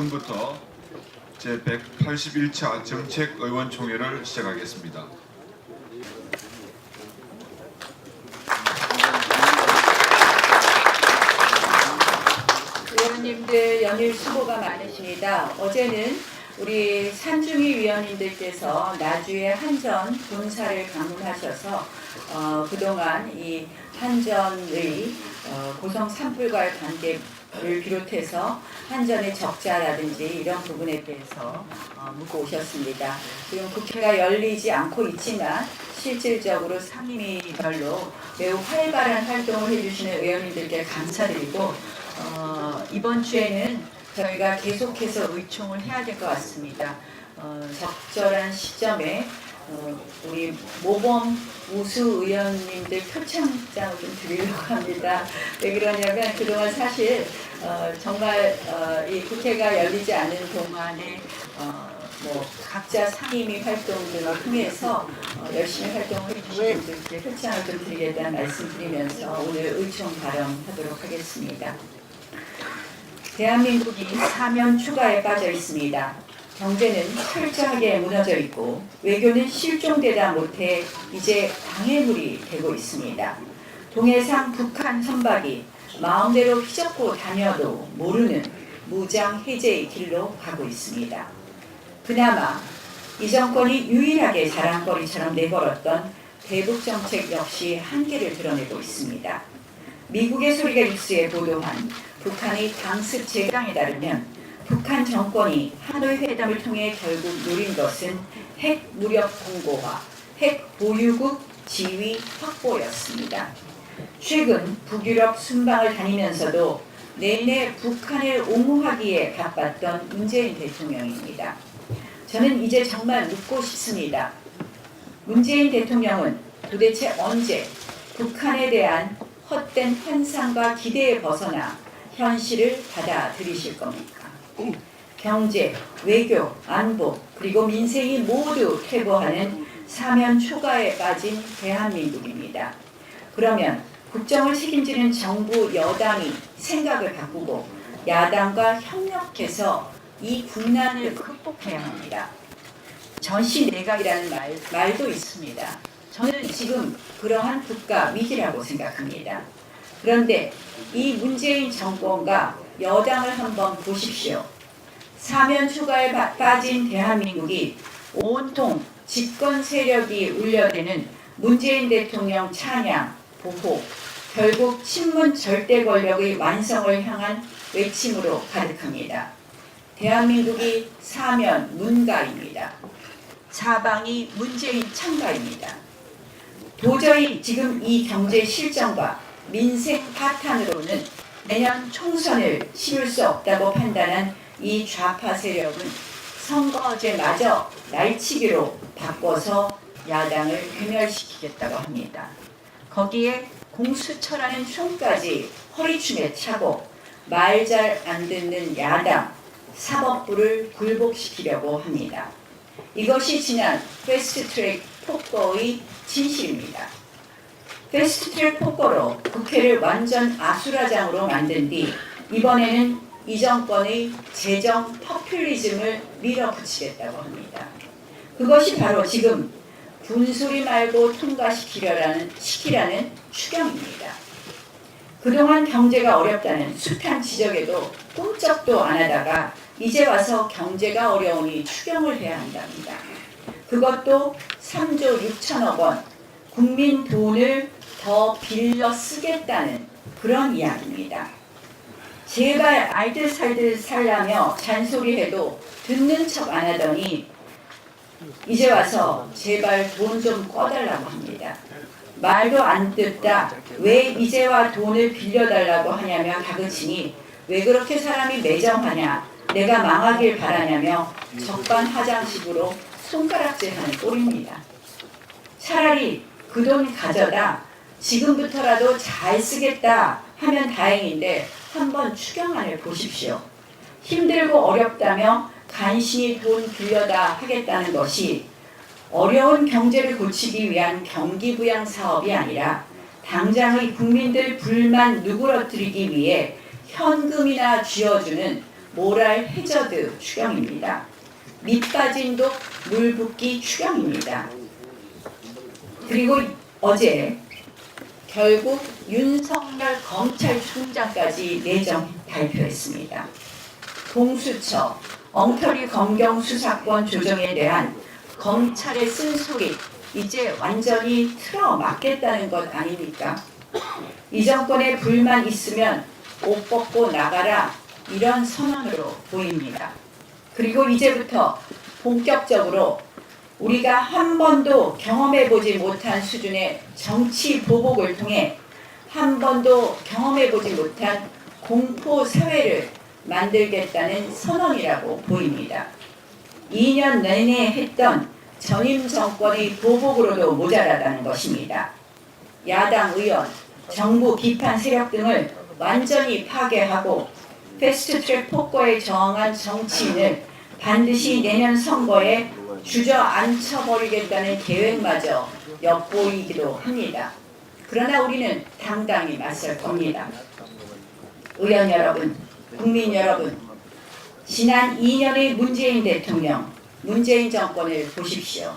지금부터 제181차 정책의원총회를 시작하겠습니다. 의원님들 연일 수고가 많으십니다. 어제는 우리 산중희 위원님들께서 나주의 한전 본사를 방문하셔서 그동안 이 한전의 고성 산불과의 관계를 비롯해서 한전의 적자라든지 이런 부분에 대해서 묻고 오셨습니다. 지금 국회가 열리지 않고 있지만 실질적으로 상임위별로 매우 활발한 활동을 해주시는 의원님들께 감사드리고 이번 주에는 저희가 계속해서 의총을 해야 될 것 같습니다. 적절한 시점에 우리 모범 우수 의원님들 표창장을 좀 드리려고 합니다. 왜 그러냐면 그동안 사실 정말 이 국회가 열리지 않은 동안에 각자 상임위 활동들을 통해서 열심히 활동을 해주신 분들께 표창을 좀 드리겠다는 말씀드리면서 오늘 의총 발언하도록 하겠습니다. 대한민국이 사면 추가에 빠져 있습니다. 경제는 철저하게 무너져 있고 외교는 실종되다 못해 이제 방해물이 되고 있습니다. 동해상 북한 선박이 마음대로 휘젓고 다녀도 모르는 무장 해제의 길로 가고 있습니다. 그나마 이 정권이 유일하게 자랑거리처럼 내걸었던 대북 정책 역시 한계를 드러내고 있습니다. 미국의 소리가 뉴스에 보도한 북한의 당습 재강에 따르면 북한 정권이 하노이 회담을 통해 결국 누린 것은 핵 무력 공고와 핵 보유국 지위 확보였습니다. 최근 북유럽 순방을 다니면서도 내내 북한을 옹호하기에 바빴던 문재인 대통령입니다. 저는 이제 정말 묻고 싶습니다. 문재인 대통령은 도대체 언제 북한에 대한 헛된 환상과 기대에 벗어나 현실을 받아들이실 겁니까? 경제, 외교, 안보, 그리고 민생이 모두 퇴보하는 사면 초가에 빠진 대한민국입니다. 그러면 국정을 책임지는 정부 여당이 생각을 바꾸고 야당과 협력해서 이 국난을 극복해야 합니다. 전시내각이라는 말도 있습니다. 저는 지금 그러한 국가 위기라고 생각합니다. 그런데 이 문재인 정권과 여당을 한번 보십시오. 사면 초가에 빠진 대한민국이 온통 집권 세력이 울려대는 문재인 대통령 찬양, 보호, 결국 친문 절대 권력의 완성을 향한 외침으로 가득합니다. 대한민국이 사면 문가입니다. 사방이 문재인 창가입니다. 도저히 지금 이 경제 실정과 민생 파탄으로는 내년 총선을 치를 수 없다고 판단한 이 좌파 세력은 선거제마저 날치기로 바꿔서 야당을 괴멸시키겠다고 합니다. 거기에 공수처라는 총까지 허리춤에 차고 말 잘 안 듣는 야당, 사법부를 굴복시키려고 합니다. 이것이 지난 패스트트랙 폭거의 진실입니다. 패스트트랙 폭거로 국회를 완전 아수라장으로 만든 뒤 이번에는 이 정권의 재정 퍼퓰리즘을 밀어붙이겠다고 합니다. 그것이 바로 지금 군소리 말고 통과시키라는 추경입니다. 그동안 경제가 어렵다는 숱한 지적에도 꿈쩍도 안 하다가 이제 와서 경제가 어려우니 추경을 해야 한답니다. 그것도 3조 6천억 원 국민 돈을 더 빌려 쓰겠다는 그런 이야기입니다. 제발 알뜰살뜰 살라며 잔소리해도 듣는 척 안 하더니 이제 와서 제발 돈 좀 꺼달라고 합니다. 말도 안 듣다 왜 이제와 돈을 빌려달라고 하냐며 다그치니 왜 그렇게 사람이 매정하냐, 내가 망하길 바라냐며 적반하장식으로 손가락질하는 꼴입니다. 차라리 그 돈 가져다 지금부터라도 잘 쓰겠다 하면 다행인데 한번 추경안을 보십시오. 힘들고 어렵다며 간신히 돈 빌려다 하겠다는 것이 어려운 경제를 고치기 위한 경기부양 사업이 아니라 당장의 국민들 불만 누그러뜨리기 위해 현금이나 쥐어주는 모랄 해저드 추경입니다. 밑빠진 독 물붓기 추경입니다. 그리고 어제 결국 윤석열 검찰총장까지 내정 발표했습니다. 공수처, 엉터리 검경 수사권 조정에 대한 검찰의 쓴소리 이제 완전히 틀어막겠다는 것 아닙니까? 이 정권에 불만 있으면 옷 벗고 나가라 이런 선언으로 보입니다. 그리고 이제부터 본격적으로 우리가 한 번도 경험해보지 못한 수준의 정치 보복을 통해 한 번도 경험해보지 못한 공포 사회를 만들겠다는 선언이라고 보입니다. 2년 내내 했던 전임 정권의 보복으로도 모자라다는 것입니다. 야당 의원, 정부 비판 세력 등을 완전히 파괴하고 패스트트랙 폭거에 저항한 정치인을 반드시 내년 선거에 주저앉혀버리겠다는 계획마저 엿보이기도 합니다. 그러나 우리는 당당히 맞설 겁니다. 의원 여러분, 국민 여러분, 지난 2년의 문재인 대통령, 문재인 정권을 보십시오.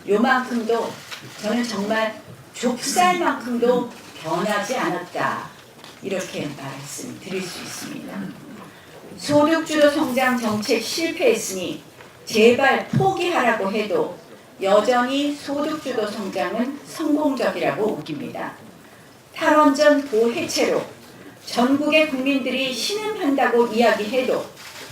요만큼도 저는 정말 좁쌀만큼도 변하지 않았다. 이렇게 말씀드릴 수 있습니다. 소득주도 성장 정책 실패했으니 제발 포기하라고 해도 여전히 소득주도 성장은 성공적이라고 우깁니다. 탈원전 보해체로 전국의 국민들이 신음한다고 이야기해도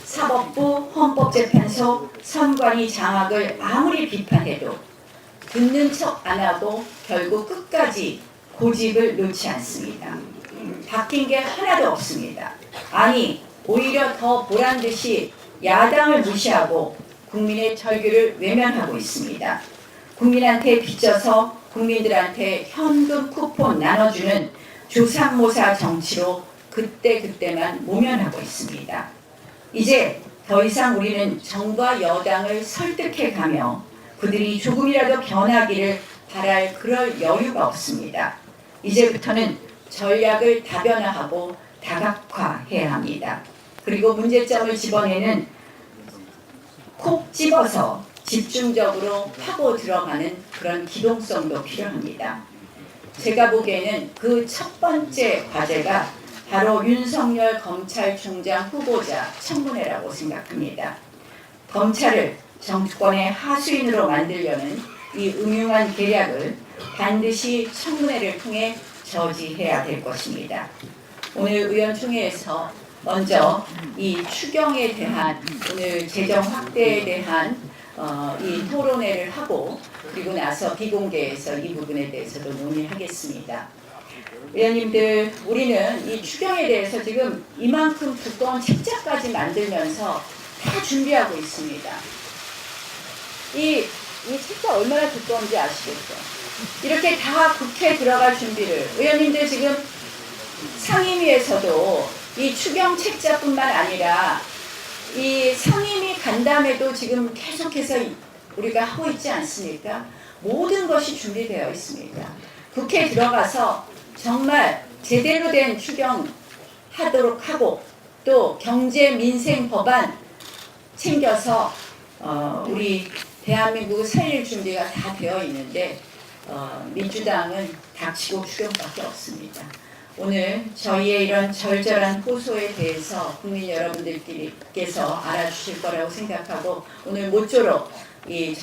사법부, 헌법재판소, 선관위 장악을 아무리 비판해도 듣는 척 안 하고 결국 끝까지 고집을 놓지 않습니다. 바뀐 게 하나도 없습니다. 아니, 오히려 더 보란듯이 야당을 무시하고 국민의 절규를 외면하고 있습니다. 국민한테 빚져서 국민들한테 현금 쿠폰 나눠주는 조삼모사 정치로 그때그때만 모면하고 있습니다. 이제 더 이상 우리는 정부와 여당을 설득해가며 그들이 조금이라도 변하기를 바랄 그럴 여유가 없습니다. 이제부터는 전략을 다변화하고 다각화해야 합니다. 그리고 문제점을 집어내는 콕 집어서 집중적으로 파고 들어가는 그런 기동성도 필요합니다. 제가 보기에는 그 첫 번째 과제가 바로 윤석열 검찰총장 후보자 청문회라고 생각합니다. 검찰을 정권의 하수인으로 만들려는 이 음흉한 계략을 반드시 청문회를 통해 저지해야 될 것입니다. 오늘 의원총회에서 먼저 이 추경에 대한 오늘 재정 확대에 대한 이 토론회를 하고 그리고 나서 비공개에서 이 부분에 대해서도 논의하겠습니다. 의원님들, 우리는 이 추경에 대해서 지금 이만큼 두꺼운 책자까지 만들면서 다 준비하고 있습니다. 이 책자 얼마나 두꺼운지 아시겠죠? 이렇게 다 국회에 들어갈 준비를 의원님들 지금 상임위에서도 이 추경 책자뿐만 아니라 이 상임위 간담회도 지금 계속해서 우리가 하고 있지 않습니까? 모든 것이 준비되어 있습니다. 국회에 들어가서 정말 제대로 된 추경 하도록 하고 또 경제 민생 법안 챙겨서 우리 대한민국을 살릴 준비가 다 되어 있는데 민주당은 닥치고 추경밖에 없습니다. 오늘 저희의 이런 절절한 호소에 대해서 국민 여러분들께서 알아주실 거라고 생각하고 오늘 모쪼록 이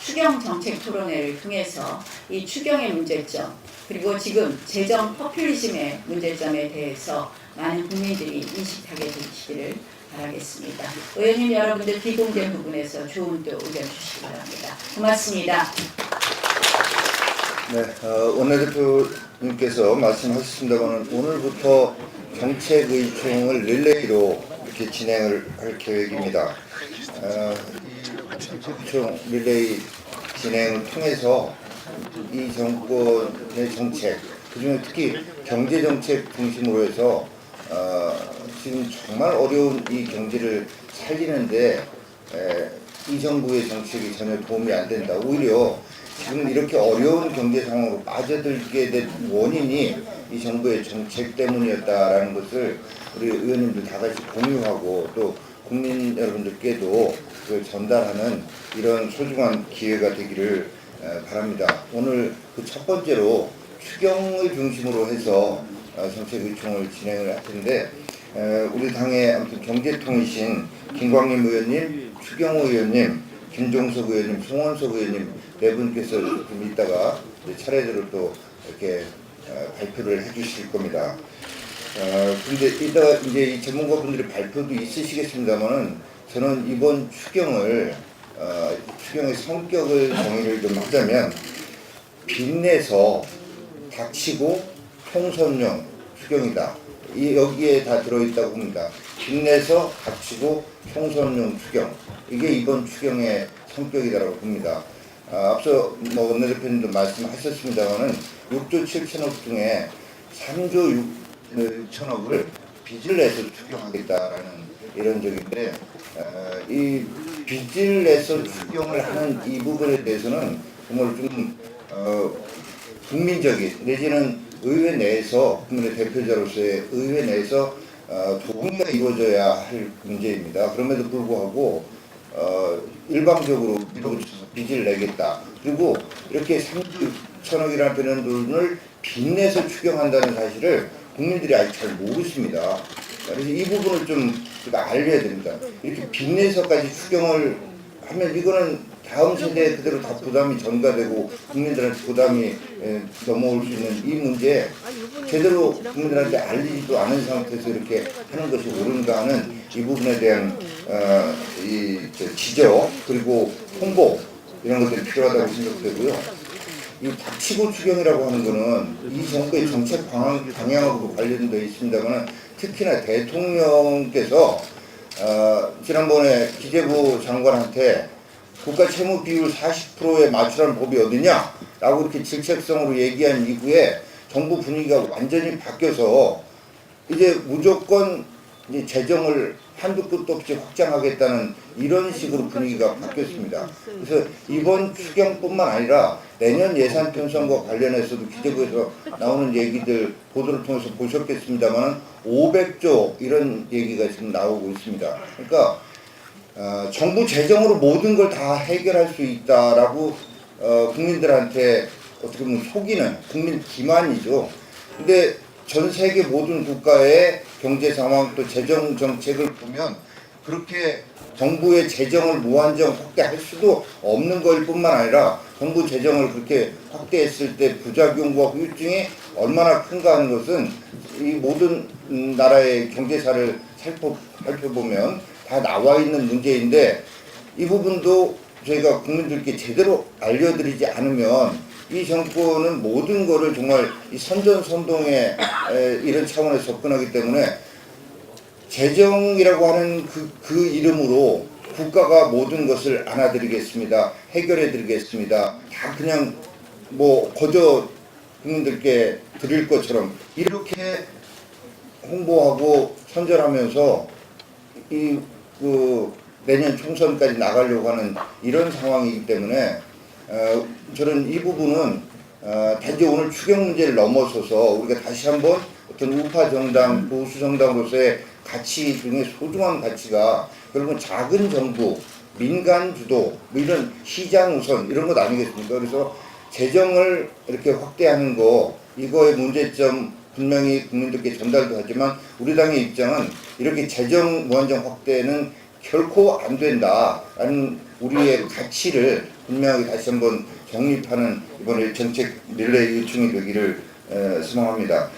추경 정책 토론회를 통해서 이 추경의 문제점 그리고 지금 재정 포퓰리즘의 문제점에 대해서 많은 국민들이 인식하게 되시기를 바라겠습니다. 의원님 여러분들 비공개 부분에서 좋은 또 의견 주시기 바랍니다. 고맙습니다. 네, 원내대표님께서 말씀하셨습니다만 오늘부터 정책의총을 릴레이로 이렇게 진행을 할 계획입니다. 이 정책의총 릴레이 진행을 통해서 이 정권의 정책, 그중에 특히 경제정책 중심으로 해서 지금 정말 어려운 이 경제를 살리는데 이 정부의 정책이 전혀 도움이 안 된다. 오히려 지금 이렇게 어려운 경제 상황으로 빠져들게 된 원인이 이 정부의 정책 때문이었다라는 것을 우리 의원님들 다 같이 공유하고 또 국민 여러분들께도 그 전달하는 이런 소중한 기회가 되기를 바랍니다. 오늘 그 첫 번째로 추경을 중심으로 해서 정책의총을 진행을 할 텐데 우리 당의 아무튼 경제통이신 김광림 의원님, 추경호 의원님, 김종석 의원님, 송원석 의원님 네 분께서 좀 이따가 차례대로 또 이렇게 발표를 해주실 겁니다. 근데 이따가 이제 이 전문가분들의 발표도 있으시겠습니다만은 저는 이번 추경의 성격을 정의를 좀 하자면 빚내서 닥치고 총선용 추경이다. 여기에 다 들어있다고 봅니다. 빚내서 닥치고 총선용 추경. 이게 이번 추경의 성격이라고 봅니다. 앞서 원내대표님도 말씀하셨습니다만은 6조 7천억 중에 3조 6천억을 빚을 내서 추경하겠다라는 이런 적인데 이 빚을 내서 추경을 하는 이 부분에 대해서는 정말 좀 국민적인 내지는 의회 내에서 국민의 대표자로서의 의회 내에서 동의가 이루어져야 할 문제입니다. 그럼에도 불구하고 일방적으로 밀어붙여서 빚을 내겠다. 그리고 이렇게 3조 6천억이라는 돈을 빚내서 추경한다는 사실을 국민들이 아직 잘 모르십니다. 그래서 이 부분을 좀 알려야 됩니다. 이렇게 빚내서까지 추경을 하면 이거는 다음 세대에 그대로 다 부담이 전가되고 국민들한테 부담이 넘어올 수 있는 이 문제 제대로 국민들한테 알리지도 않은 상태에서 이렇게 하는 것이 옳은가 하는 이 부분에 대한 이 지적 그리고 홍보 이런 것들이 필요하다고 생각되고요. 이 닥치고 추경이라고 하는 거는 이 정부의 정책 방향하고도 관련되어 있습니다만 특히나 대통령께서 지난번에 기재부 장관한테 국가 채무 비율 40%에 맞추라는 법이 어디냐? 라고 이렇게 질책성으로 얘기한 이후에 정부 분위기가 완전히 바뀌어서 이제 무조건 이제 재정을 한두 끝도 없이 확장하겠다는 이런 식으로 분위기가 바뀌었습니다. 그래서 이번 추경뿐만 아니라 내년 예산 편성과 관련해서도 기재부에서 나오는 얘기들 보도를 통해서 보셨겠습니다만 500조 이런 얘기가 지금 나오고 있습니다. 그러니까 정부 재정으로 모든 걸 다 해결할 수 있다라고 국민들한테 어떻게 보면 속이는 국민 기만이죠. 근데 전 세계 모든 국가의 경제 상황 또 재정 정책을 보면 그렇게 정부의 재정을 무한정 확대할 수도 없는 것일 뿐만 아니라 정부 재정을 그렇게 확대했을 때 부작용과 후유증이 얼마나 큰가 하는 것은 이 모든 나라의 경제사를 살펴보면 다 나와 있는 문제인데 이 부분도 저희가 국민들께 제대로 알려드리지 않으면 이 정권은 모든 것을 정말 이 선전선동의 이런 차원에서 접근하기 때문에 재정이라고 하는 그 이름으로 국가가 모든 것을 안아드리겠습니다. 해결해드리겠습니다. 다 그냥 거저 국민들께 드릴 것처럼 이렇게 홍보하고 선전하면서 내년 총선까지 나가려고 하는 이런 상황이기 때문에 저는 이 부분은 단지 오늘 추경 문제를 넘어서서 우리가 다시 한번 어떤 우파 정당, 보수 정당으로서의 가치 중에 소중한 가치가 결국은 작은 정부, 민간 주도, 이런 시장 우선 이런 것 아니겠습니까? 그래서 재정을 이렇게 확대하는 거 이거의 문제점 분명히 국민들께 전달도 하지만 우리 당의 입장은 이렇게 재정 무한정 확대는 결코 안 된다라는 우리의 가치를 분명하게 다시 한번 정립하는 이번에 정책 릴레이 요청이 되기를 소망합니다.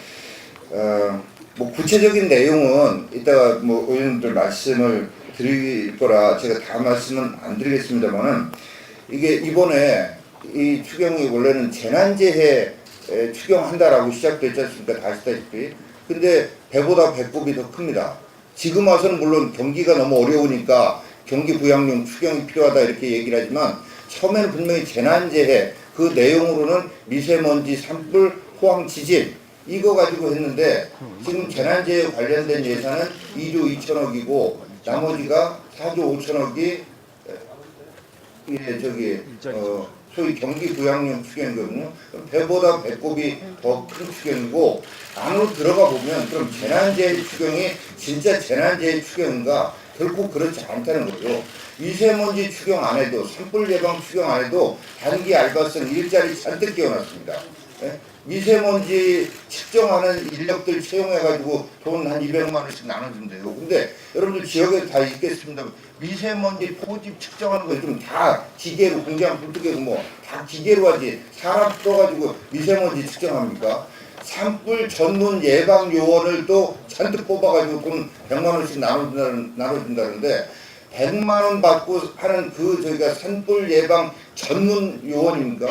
구체적인 내용은 이따가 의원님들 말씀을 드릴 거라 제가 다 말씀은 안 드리겠습니다만은 이게 이번에 이 추경이 원래는 재난재해 추경한다라고 시작됐지 않습니까? 다 아시다시피. 근데 배보다 배꼽이 더 큽니다. 지금 와서는 물론 경기가 너무 어려우니까 경기 부양용 추경이 필요하다 이렇게 얘기를 하지만 처음에는 분명히 재난재해 그 내용으로는 미세먼지, 산불, 호황, 지진 이거 가지고 했는데 지금 재난재해 관련된 예산은 2조 2천억이고 나머지가 4조 5천억이 이게 저기 소위 경기 부양용 추경이거든요. 그럼 배보다 배꼽이 더 큰 추경이고 안으로 들어가 보면 그럼 재난재해 추경이 진짜 재난재해 추경인가? 결코 그렇지 않다는 거죠. 미세먼지 추경 안 해도 산불 예방 추경 안 해도 단기 알바생 일자리 잔뜩 끼워놨습니다. 예? 미세먼지 측정하는 인력들 채용해가지고 돈 한 200만 원씩 나눠준대요. 근데 여러분들 지역에 다 있겠습니다. 미세먼지 포집 측정하는 거 좀 다 기계로 공장 불뜨개고 뭐 다 기계로 하지 사람 써가지고 미세먼지 측정합니까? 산불 전문 예방 요원을 또 잔뜩 뽑아가지고 돈 100만 원씩 나눠준다는데 100만 원 받고 하는 그 저희가 산불 예방 전문 요원입니까?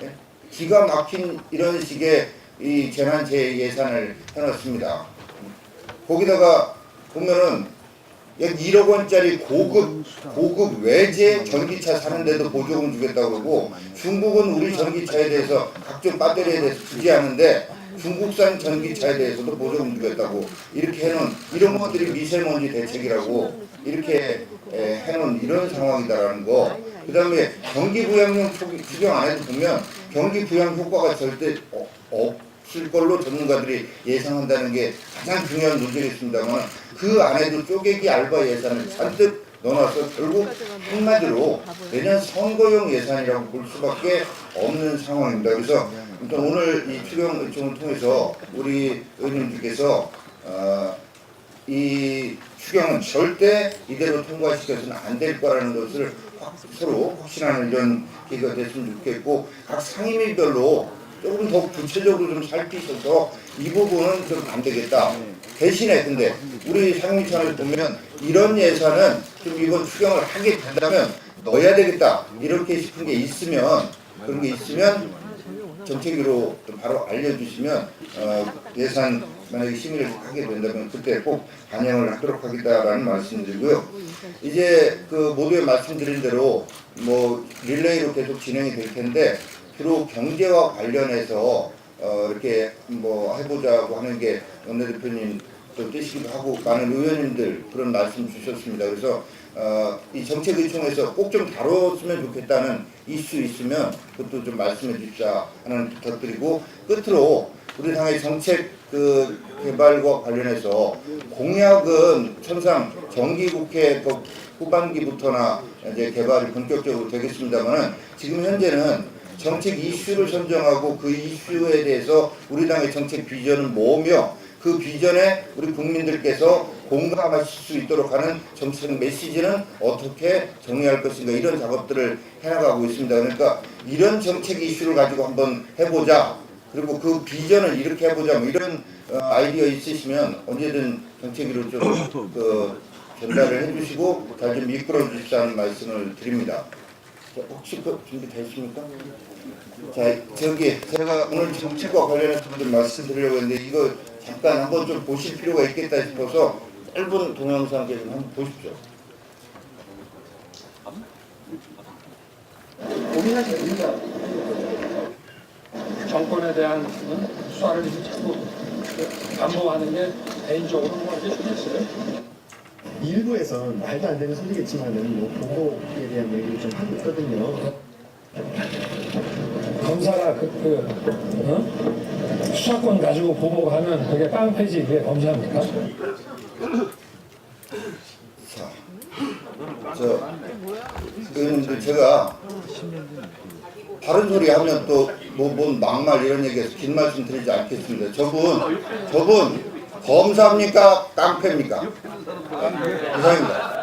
예? 기가 막힌 이런 식의 이 재난재해 예산을 해놨습니다. 거기다가 보면은 약 1억 원짜리 고급 외제 전기차 사는데도 보조금 주겠다고 그러고 중국은 우리 전기차에 대해서 각종 배터리에 대해서 주지 않는데 중국산 전기차에 대해서도 보조금 주겠다고 이렇게 해놓은 이런 것들이 미세먼지 대책이라고 이렇게 해놓은 이런 상황이다라는 거. 그 다음에 경기부양용 추경 안에도 보면 경기부양 효과가 절대 없을 걸로 전문가들이 예상한다는 게 가장 중요한 문제겠습니다만 그 안에도 쪼개기 알바 예산을 잔뜩 넣어놔서 결국 한마디로 내년 선거용 예산이라고 볼 수밖에 없는 상황입니다. 그래서 일단 오늘 이 추경 요청을 통해서 우리 의원님들께서 이 추경은 절대 이대로 통과시켜서는 안 될 거라는 것을 서로 확신하는 이런 기회가 됐으면 좋겠고 각 상임위별로 조금 더 구체적으로 좀 살피셔서 이 부분은 좀 안 되겠다. 대신에 근데 우리 상임위원회 보면 이런 예산은 좀 이번 추경을 하게 된다면 넣어야 되겠다 이렇게 싶은 게 있으면 그런 게 있으면 정책위로 좀 바로 알려주시면 예산 만약에 심의를 하게 된다면 그때 꼭 반영을 하도록 하겠다라는 말씀드리고요. 이제 그 모두에 말씀드린 대로 뭐 릴레이로 계속 진행이 될 텐데 주로 경제와 관련해서 이렇게 뭐 해보자고 하는 게 원내대표님 또 뜻이기도 하고 많은 의원님들 그런 말씀 주셨습니다. 그래서 이 정책의총에서 꼭 좀 다뤘으면 좋겠다는 이슈 있으면 그것도 좀 말씀해 주십사 하는 부탁드리고 끝으로 우리 당의 정책 그 개발과 관련해서 공약은 천상 정기국회 후반기부터나 이제 개발이 본격적으로 되겠습니다만은 지금 현재는 정책 이슈를 선정하고 그 이슈에 대해서 우리 당의 정책 비전을 모으며 그 비전에 우리 국민들께서 공감하실 수 있도록 하는 정책 메시지는 어떻게 정리할 것인가 이런 작업들을 해나가고 있습니다. 그러니까 이런 정책 이슈를 가지고 한번 해보자. 그리고 그 비전을 이렇게 해보자. 뭐 이런 아이디어 있으시면 언제든 정책위로 좀 전달을 해주시고 잘 좀 이끌어 주십사는 말씀을 드립니다. 자, 혹시 준비되셨습니까? 자, 저기 제가 오늘 정책과 관련해서 좀 말씀드리려고 했는데 이거 잠깐 한번 좀 보실 필요가 있겠다 싶어서 짧은 동영상 좀 한번 보십시오. 고민하지 됩니다. 정권에 대한 수사를 자꾸 반복하는 게 개인적으로 뭐 이렇게 좋겠어요. 일부에선 말도 안 되는 소리겠지만은 뭐 보복에 대한 얘기를 좀 하고 있거든요. 검사가 수사권 가지고 보복하면 그게 깡패지 그게 검사입니까? 의원님들 제가 다른 소리 하면 또 뭔 막말 이런 얘기해서 긴 말씀 드리지 않겠습니다. 저분 검사입니까? 깡패입니까? 이상입니다.